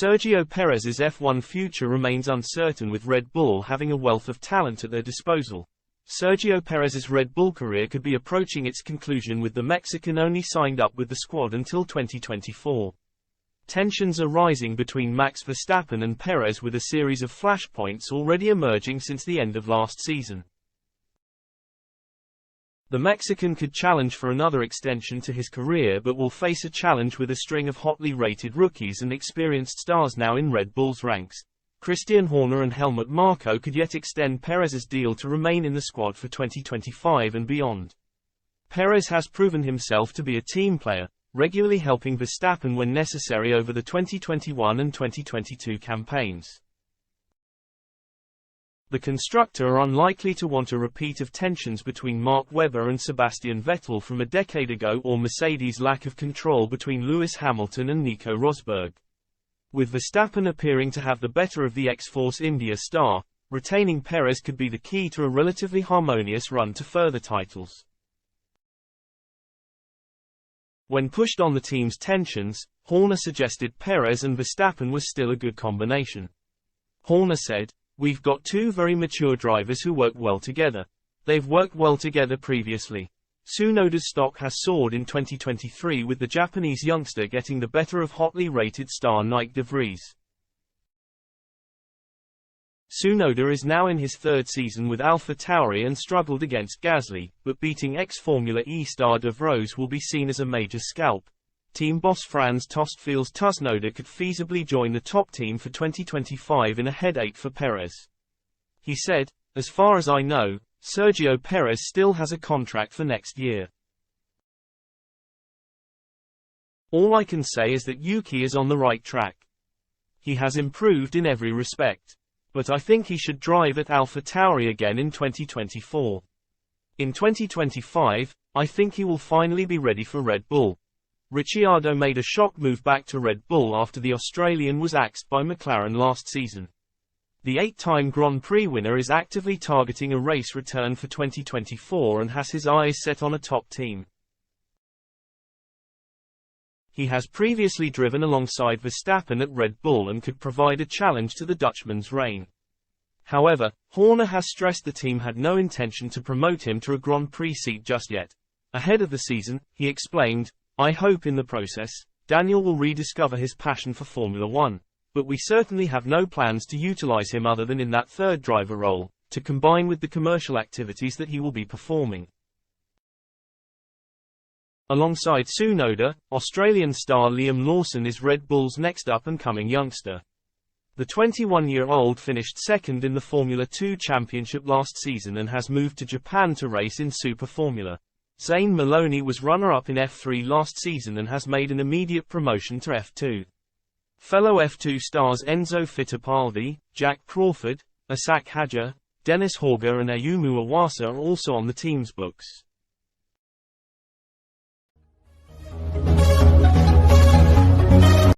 Sergio Perez's F1 future remains uncertain, with Red Bull having a wealth of talent at their disposal. Sergio Perez's Red Bull career could be approaching its conclusion, with the Mexican only signed up with the squad until 2024. Tensions are rising between Max Verstappen and Perez, with a series of flashpoints already emerging since the end of last season. The Mexican could challenge for another extension to his career, but will face a challenge with a string of hotly rated rookies and experienced stars now in Red Bull's ranks. Christian Horner and Helmut Marko could yet extend Perez's deal to remain in the squad for 2025 and beyond. Perez has proven himself to be a team player, regularly helping Verstappen when necessary over the 2021 and 2022 campaigns. The constructor are unlikely to want a repeat of tensions between Mark Webber and Sebastian Vettel from a decade ago, or Mercedes' lack of control between Lewis Hamilton and Nico Rosberg. With Verstappen appearing to have the better of the X-Force India star, retaining Perez could be the key to a relatively harmonious run to further titles. When pushed on the team's tensions, Horner suggested Perez and Verstappen was still a good combination. Horner said, "We've got two very mature drivers who work well together. They've worked well together previously." Tsunoda's stock has soared in 2023, with the Japanese youngster getting the better of hotly rated star Nyck de Vries. Tsunoda is now in his third season with AlphaTauri and struggled against Gasly, but beating ex-Formula E star de Vries will be seen as a major scalp. Team boss Franz Tost feels Tsunoda could feasibly join the top team for 2025 in a headache for Perez. He said, "As far as I know, Sergio Perez still has a contract for next year. All I can say is that Yuki is on the right track. He has improved in every respect. But I think he should drive at AlphaTauri again in 2024. In 2025, I think he will finally be ready for Red Bull." Ricciardo made a shock move back to Red Bull after the Australian was axed by McLaren last season. The 8-time Grand Prix winner is actively targeting a race return for 2024 and has his eyes set on a top team. He has previously driven alongside Verstappen at Red Bull and could provide a challenge to the Dutchman's reign. However, Horner has stressed the team had no intention to promote him to a Grand Prix seat just yet. Ahead of the season, he explained, "I hope in the process, Daniel will rediscover his passion for Formula One, but we certainly have no plans to utilize him other than in that third driver role, to combine with the commercial activities that he will be performing." Alongside Tsunoda, Australian star Liam Lawson is Red Bull's next up-and-coming youngster. The 21-year-old finished second in the Formula 2 Championship last season and has moved to Japan to race in Super Formula. Zane Maloney was runner-up in F3 last season and has made an immediate promotion to F2. Fellow F2 stars Enzo Fittipaldi, Jack Crawford, Asak Hadjar, Dennis Hauger and Ayumu Iwasa are also on the team's books.